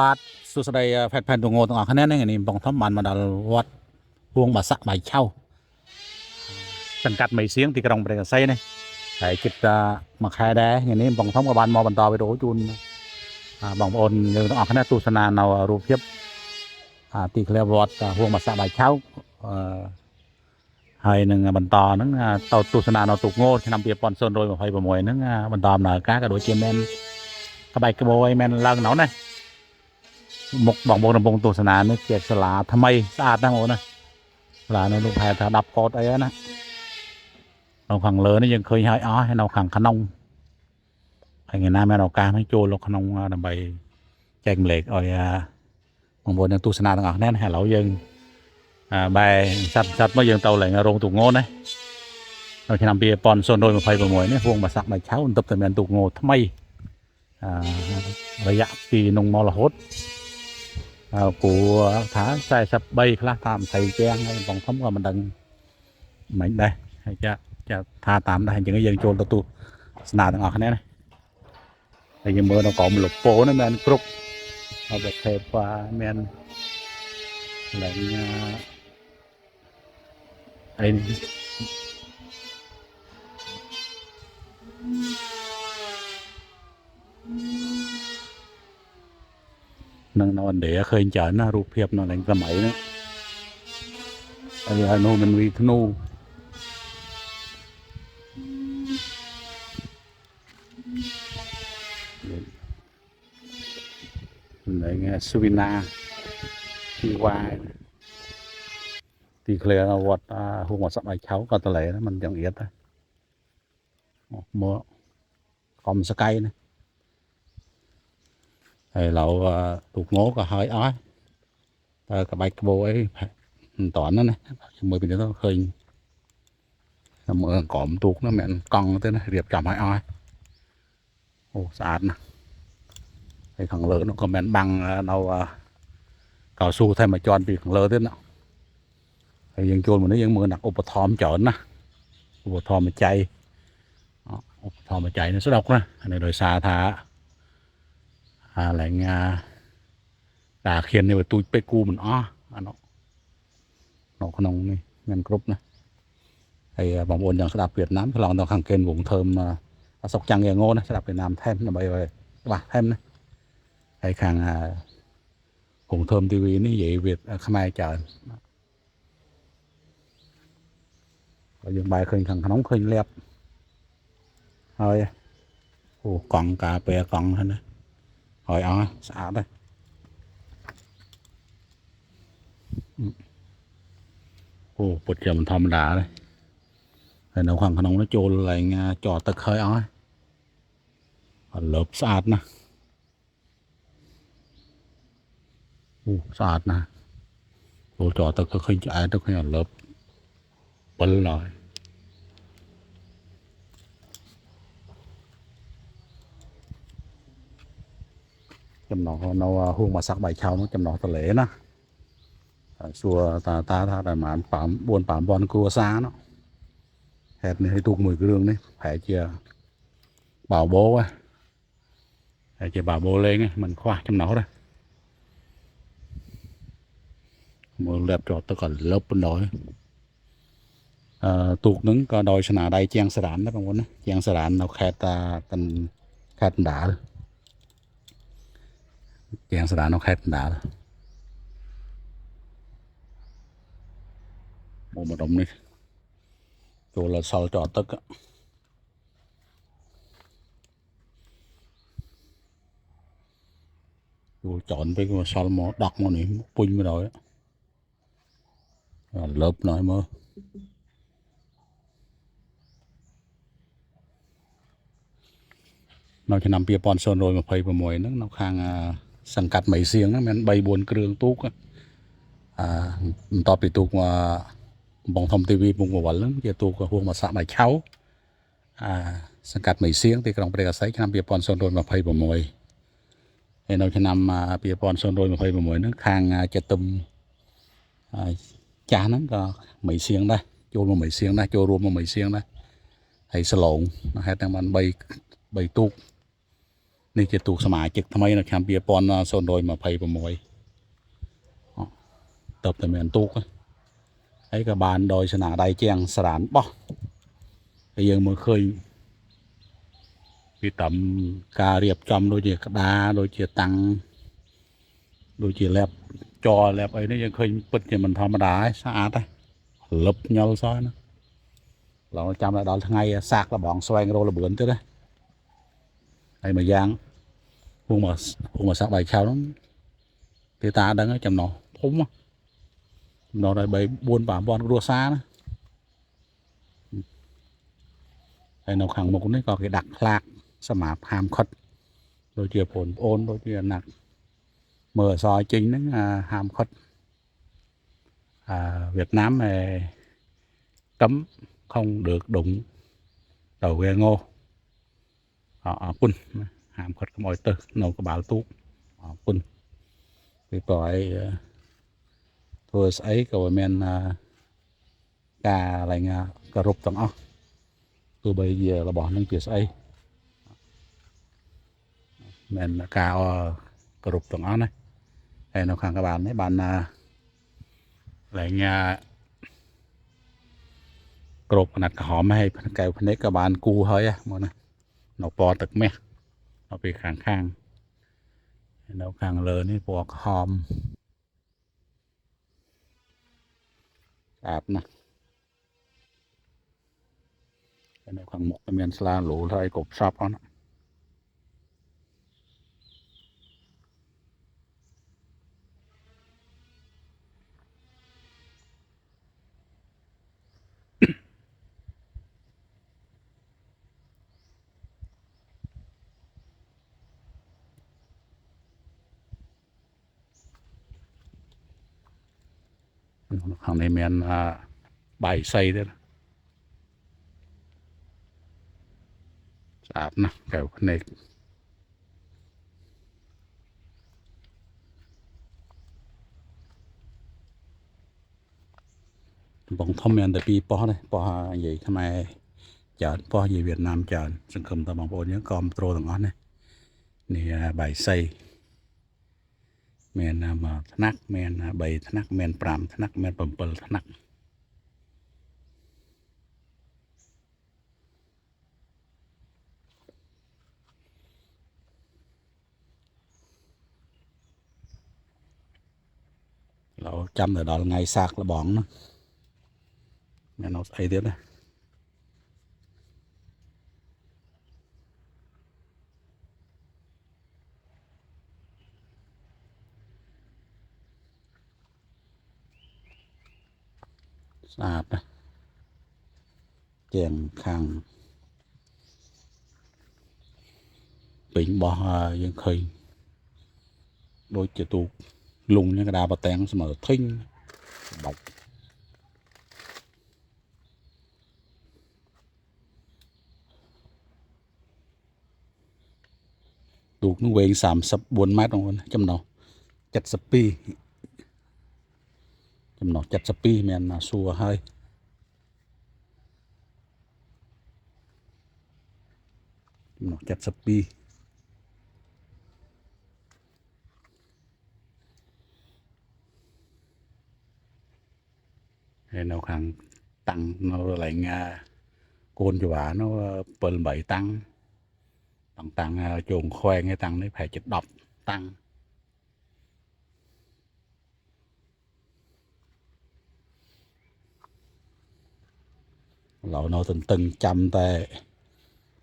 បាទសួស្តីផេតទូងទាំងអស់គ្នានេះបងធំបានមកដល់វត្តហួងបាសាក់បៃឆៅសង្កាត់មីសៀងទីក្រុងព្រះកសីនេះហើយគិតថាមួយខែដែរថ្ងៃនេះបងធំក៏បានមកបន្តវីដេអូជូនបងប្អូនយើងទាំងអស់គ្នាទស្សនានៅរូបភាពទីធ្លាវត្តហួងបាសាក់បៃឆៅហើយនឹងបន្តហ្នឹងទៅទស្សនានៅទូកងឆ្នាំ2026ហ្នឹងបន្តដំណើរការក៏ដូចជាមានក្បាច់ក្បូរឲ្យមានឡើងណោះណាមុខបងប្អូនកំពុងទស្សនានេះជាសាលាថ្មីស្អាតណាស់បងប្អូនណាសាលានៅរូបហេតុថា10កោតអីណានៅខាងលើនេះយើងឃើញហើយអស់ហើយនៅខាងក្នុងហើយថ្ងៃណាមានឱកាសនឹងចូលលោកក្នុងដើម្បីចែកម្លែកឲ្យបងប្អូននឹងទស្សនាទាំងអស់គ្នាឥឡូវយើងបែរសាត់មកយើងទៅឡើងរោងទូកងណានៅឆ្នាំ2026នេះហួងបាសាក់បៃឆៅបន្ទាប់តែមានទូកងថ្មីរយៈពីនងមករហូតគួរថា43ខ្លះតាម20ជាងហើយបងធំក៏មិនដឹងមិនដែរហើយចាថាតាមដែរអញ្ចឹងយើងចូលទៅទស្សនាទាំងអស់គ្នាណាហើយយើងមើលនៅក្រោមលពោនេះមានគ្រប់ហើយប្រភេទមានឡើងអីនឹងនៅឥណ្ឌាឃើញច្រើនណារូបភាពនៅឡើងសម័យហ្នឹងហើយនោះមិនវីធ្នូឡើងស្វីណាទីវ៉ាទីឃ្លាវត្តហួងបាសាក់បៃឆៅក៏តលែណាมันយ៉ាងអៀតមកកំសកៃណាហើយឡូវទូកងក៏ហើយអស់តែក្បាច់ក្បូរអីមិនតន់ណាជាមួយពីនេះទៅឃើញមើលក្រោមទូកនោះមានកង់ទៅណារៀបចំឲ្យអស់អូស្អាតណាស់ហើយខាងលើនោះក៏មានបាំងនៅកៅស៊ូថែមមកជន់ពីខាងលើទៀតណាហើយយើងចូលមកនេះយើងមើលដាក់ឧបត្ថម្ភច្រើនណាឧបត្ថម្ភបច្ច័យនេះស្ដុកណានេះដោយសារថាឡើងតាខៀននេះវាទូចពេកគូមិនអស់នៅក្នុងនេះមានគ្រប់ណាហើយបងប្អូនចង់ស្ដាប់វៀតណាមឆ្លងទៅខាងកេនវងធើមសុកចាំងងណាស្ដាប់វៀតណាមថែមដើម្បីឲ្យច្បាស់ថែមណាហើយខាងវងធើម TV នេះនិយាយវៀតខ្មែរច្រើនហើយយើងបែរឃើញខាងក្នុងឃើញលាបហើយអូកង់ការពារកង់ហ្នឹងណាហើយអស់ស្អាតដែរអូពុតជាមិនធម្មតាទេហើយនៅខាងក្នុងនោះចូលឡើងចោលទឹកហើយអស់លើបស្អាតណាស់អូស្អាតណាស់ចូលចោលទឹកឃើញឆ្អែតទៅឃើញលើប7ហើយចំណោះនៅហួងបាសាក់បៃឆៅនោះចំណោះតលេណាសួរតាថាតែប្រហែល4-5,000គ្រួសារនោះហេតុនេះឲ្យទូកមួយគ្រឿងនេះប្រហែលជាបោបោហើយជាបោបោលេងមិនខ្វះចំណោះទេមើលលេបចោលទៅក៏លើបបណ្ដោយទូកហ្នឹងក៏ដោយស្នាដៃជាងសារ៉ានដែរបងប្អូនណាជាងសារ៉ាននៅខេត្តខេត្តកណ្ដាលជាងសារ៉ាននៅខេត្តកណ្ដាលមកម្ដុំនេះចូលសល់ចោលទឹកចូលចន់ពេកមកសល់មកដកមកនេះពុញមកដល់លើបណយមើលនៅឆ្នាំ2026ហ្នឹងនៅខាងសង្កាត់មីសៀងហ្នឹងមាន 3-4 គ្រឿងទូកបន្ទាប់ពីទូកបងធំ TV ពុកវល់ហ្នឹងជាទូកហួងបាសាក់បៃឆៅសង្កាត់មីសៀងទីក្រុងព្រះកសីឆ្នាំ2026ហើយនៅឆ្នាំ2026ហ្នឹងខាងចិត្តទឹមចាស់ហ្នឹងក៏មីសៀងដែរចូលមកមីសៀងដែរចូលរួមមកមីសៀងដែរហើយសឡងហេតុតែបាន3ទូក นี่จะตูกสมาชิกทำไมนะแคมเปียปอนโซนโดยมาไพ่ประมวยตบแต่เหมือนตูกไอ้กับบานโดยชนะได้เจียงสรานบ่ไอ้ยังมือเคยพี่ต่ำการเรียบจอมโดยเจียกระดาโดยเจียตังโดยเจียแลบจอแลบไอ้นี่ยังเคยปิดเนี่ยมันธรรมดาสะอาดเลยลบnhauซ้อยนะเราจำlại đó ngày sạc là bọn xoay rồi là bướn chứ đấy đây mà giang hôm mà sạc bài sao lắm thì ta đang ở trong nó thúng nó đây bày buôn bà bọn đua xa đó đây nó khẳng một cái có cái đặc lạc sa mạc hàm khất đôi chia phồn ôn đôi chia nặng mở soi chính đến hàm khất Việt Nam này cấm không được đụng đầu ghe ngô quân hàm khất cái mọi từ nó có bảo tú quân cái tội thôi ấy rồi men cà lại cà rụp tầng từ bây giờ là bỏ những việc ấy men cà cà rụp tầng này hay nó khang các bạn đấy bạn lại nhàกรบนักหอมให้ไก่พันเนกบาลกูเฮ้ยมันนะเราปอตึกแม่เราไปข้างเราข้างเลยนี่ปอกหอมอาบนะเราข้างหมกเมียนสลาหลูไทยกบชอบเขานะข้างในเมียนใบไส้ด้วยอาบนะไก่พันเนกbóng thông miền tại vì po này po vậy tham ai chợ po gì Việt Nam chợ sân khâm ta bằng po nhớ com trô thằng on này nè bài xây miền mà thắc miền bảy thắc miền pram thắc miền bầm bầm thắcเราchăm ở đó là ngày sạc là bỏng nó nghe nó ấy tiếp đây sạp đây chèn khang bình bỏ dân khơi đôi chữ tu lùng những cái đà bà tèn xong rồi thinh bọc tu nó quen sàm sập buồn mát luôn chấm nào chặt sập pi chấm nào chặt sập pi men là xua hơi chấm nào chặt sập pi hay nó khang tăng nó lại côn cho bà nó bền bậy tăng tăng chuồng khoe nghe tăng đấy phải chích độc tăng lẩu nó từng trăm tệ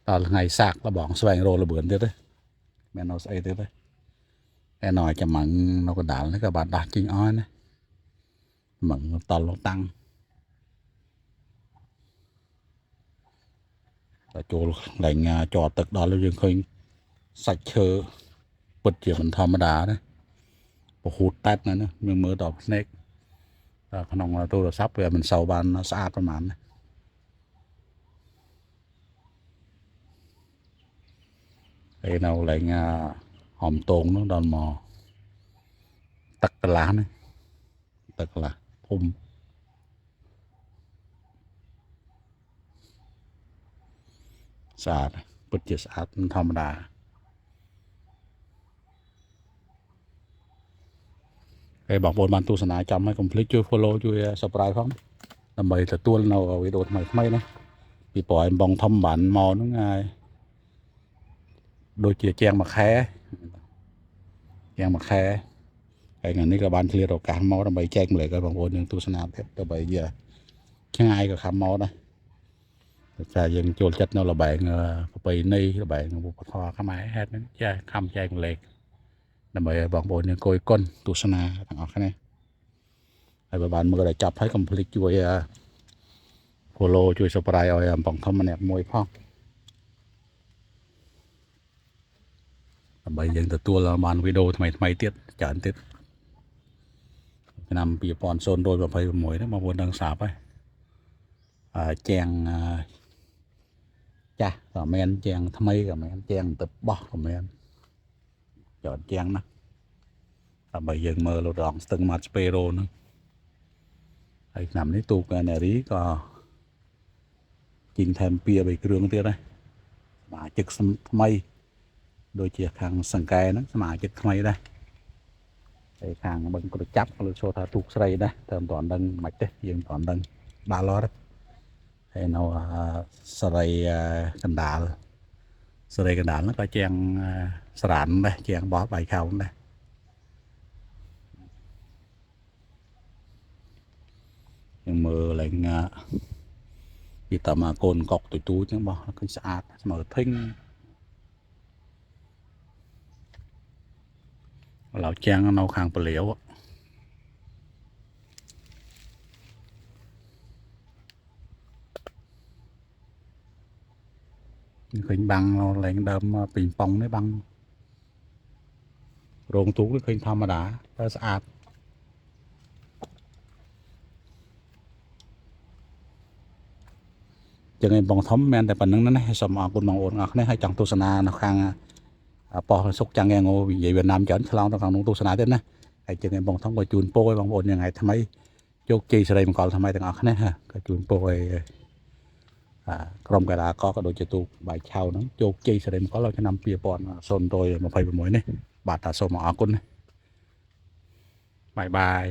là ngày sạc là bọn xoay rồi là bướn thế đấy mẹ nó xây thế đấy cái nồi cho mặn nó có đảo nó các bạn đặt trên ói này mặn nó to nó tăng là chỗ lạnh trò tực đó là dương khơi sạch chơ bật chỉ mình thầm đá đấy bộ hút tát nữa mình mới đọc snake khả năng là tôi là sắp về mình sầu bàn nó xaประมาณnày cái nào lại hòm tồn nó đòn mò tắc lá này tắc là thum sạch bật chỉ sạch thầm đá ហើយបងប្អូនបានទស្សនាចាំហើយកុំភ្លេចជួយ follow ជួយ subscribe ផងដើម្បីទទួលនៅវីដេអូថ្មីៗណាពីព្រោះឯងបងធំបានមកហ្នឹងហើយដូចជាជាងមួយខែហើយថ្ងៃនេះក៏បានឆ្លៀតឱកាសមកដើម្បីចែកម្លែកឲ្យបងប្អូនយើងទស្សនាទៀតដើម្បីឆ្ងាយក៏ខំមកដែរតែយើងចូលចិត្តនៅលបែងប្រពៃណីលបែងវប្បធម៌ខ្មែរហេតុហ្នឹងចាខំចែកម្លែកដើម្បីឲ្យបងប្អូនយើងគយគន់ទស្សនាទាំងអស់គ្នាហើយបើបានមើលដល់ចាប់ហើយកុំភ្លេចជួយ follow ជួយ subscribe ឲ្យបងធំម្នាក់មួយផងដើម្បីយើងទទួលបានវីដេអូថ្មីទៀតច្រើនទៀតឆ្នាំ2026ហ្នឹងបងប្អូនដឹងស្រាប់ហើយជាងចាស់ក៏មានជាងថ្មីក៏មានជាងទៅបោះក៏មានច្រើនជាងណាដើម្បីយើងមើលរងស្ទឹងមាត់ស្ពេរ៉ូហ្នឹងហើយឆ្នាំនេះទូកនារីក៏ជីងថែម2-3គ្រឿងទៀតដែរសមាជិកថ្មីដូចជាខាងសង្កែហ្នឹងសមាជិកថ្មីដែរហើយខាងបឹងក្រចាប់គាត់ចូលថាទូកស្រីដែរតែមិនទាន់ដឹងមិនទេយើងមិនទាន់ដឹងដល់ឡត់ហើយនៅសេរីកណ្ដាលហ្នឹងក៏ជាងស្រានដែរជាងបោះបាយខោដែរយើងមើលឡើងពីតាមកកូនកុកទូចហ្នឹងបោះឃើញស្អាតស្មើធិញឡៅជាងនៅខាងពលាវឃើញបាំងឡើងដើមពីងប៉ុងនេះបាំងរោងទូកឃើញធម្មតាតែស្អាតចឹងឯងបងធំមែនតែប៉ុណ្្នឹងណាសូមអរគុណបងប្អូនអរគ្នាហើយចង់ទស្សនានៅខាងប៉ោះសុកចាំងងនិយាយវៀតណាមច្រើនឆ្លងទៅខាងនោះទស្សនាទៀតណាហើយចឹងឯងបងធំក៏ជូនពរឲ្យបងប្អូនថ្ងៃថ្មីជោគជ័យសិរីមង្គលថ្មីទាំងអស់គ្នាក៏ជូនពរឲ្យក្រុមកីឡាករក៏ដូចជាទូកបាយឆៅហ្នឹងជោគជ័យសិរីមង្គលដល់ឆ្នាំ2026នេះបាទតាសូមអរគុណបាយបាយ